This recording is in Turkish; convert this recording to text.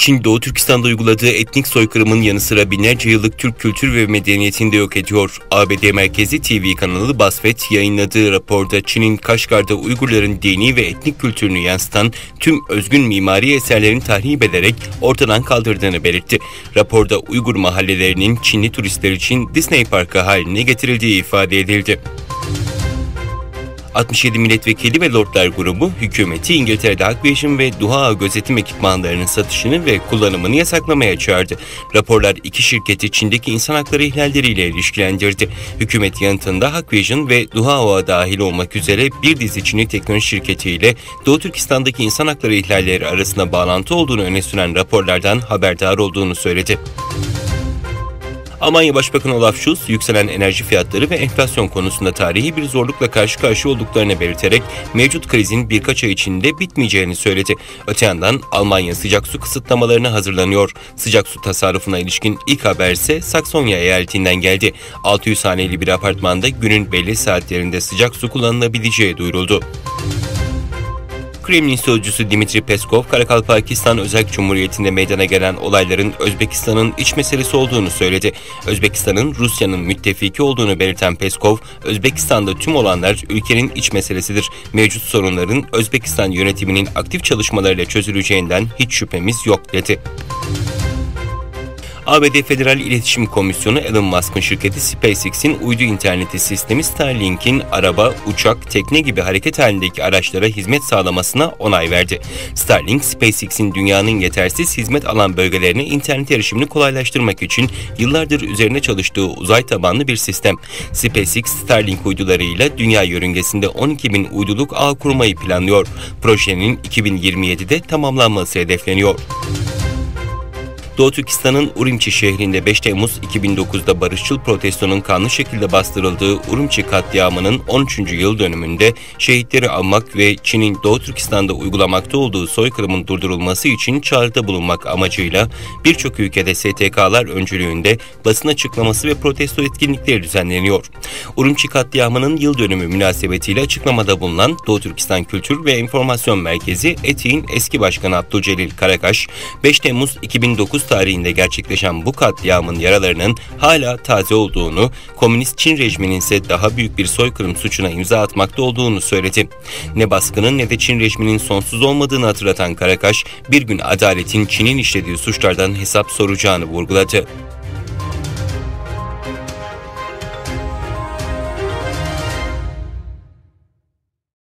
Çin, Doğu Türkistan'da uyguladığı etnik soykırımın yanı sıra binlerce yıllık Türk kültür ve medeniyetini de yok ediyor. ABD merkezi TV kanalı BuzzFeed yayınladığı raporda Çin'in Kaşgar'da Uygurların dini ve etnik kültürünü yansıtan tüm özgün mimari eserlerini tahrip ederek ortadan kaldırdığını belirtti. Raporda Uygur mahallelerinin Çinli turistler için Disney Parkı haline getirildiği ifade edildi. 67 milletvekili ve lordlar grubu hükümeti İngiltere'de Hikvision ve Dua gözetim ekipmanlarının satışını ve kullanımını yasaklamaya çağırdı. Raporlar iki şirketi Çin'deki insan hakları ihlalleriyle ilişkilendirdi. Hükümet yanıtında Hikvision ve Dua dahil olmak üzere bir dizi Çinli teknoloji şirketiyle Doğu Türkistan'daki insan hakları ihlalleri arasında bağlantı olduğunu öne süren raporlardan haberdar olduğunu söyledi. Almanya Başbakanı Olaf Scholz, yükselen enerji fiyatları ve enflasyon konusunda tarihi bir zorlukla karşı karşıya olduklarını belirterek mevcut krizin birkaç ay içinde bitmeyeceğini söyledi. Öte yandan Almanya sıcak su kısıtlamalarına hazırlanıyor. Sıcak su tasarrufuna ilişkin ilk haber ise Saksonya eyaletinden geldi. 600 haneli bir apartmanda günün belli saatlerinde sıcak su kullanılabileceği duyuruldu. Kremlin sözcüsü Dmitri Peskov, Karakalpakistan Özerk Cumhuriyeti'nde meydana gelen olayların Özbekistan'ın iç meselesi olduğunu söyledi. Özbekistan'ın Rusya'nın müttefiki olduğunu belirten Peskov, Özbekistan'da tüm olanlar ülkenin iç meselesidir. Mevcut sorunların Özbekistan yönetiminin aktif çalışmalarıyla çözüleceğinden hiç şüphemiz yok dedi. ABD Federal İletişim Komisyonu Elon Musk'ın şirketi SpaceX'in uydu interneti sistemi Starlink'in araba, uçak, tekne gibi hareket halindeki araçlara hizmet sağlamasına onay verdi. Starlink, SpaceX'in dünyanın yetersiz hizmet alan bölgelerine internet erişimini kolaylaştırmak için yıllardır üzerine çalıştığı uzay tabanlı bir sistem. SpaceX, Starlink uydularıyla dünya yörüngesinde 12.000 uyduluk ağ kurmayı planlıyor. Projenin 2027'de tamamlanması hedefleniyor. Doğu Türkistan'ın Urumçi şehrinde 5 Temmuz 2009'da barışçıl protestonun kanlı şekilde bastırıldığı Urumçi katliamının 13. yıl dönümünde şehitleri anmak ve Çin'in Doğu Türkistan'da uygulamakta olduğu soykırımın durdurulması için çağrıda bulunmak amacıyla birçok ülkede STK'lar öncülüğünde basın açıklaması ve protesto etkinlikleri düzenleniyor. Urumçi katliamının yıl dönümü münasebetiyle açıklamada bulunan Doğu Türkistan Kültür ve İnformasyon Merkezi ETİ'nin eski başkanı Abdülcelil Karakaş, 5 Temmuz 2009 tarihinde gerçekleşen bu katliamın yaralarının hala taze olduğunu, komünist Çin rejiminin ise daha büyük bir soykırım suçuna imza atmakta olduğunu söyledi. Ne baskının ne de Çin rejiminin sonsuz olmadığını hatırlatan Karakaş, bir gün adaletin Çin'in işlediği suçlardan hesap soracağını vurguladı.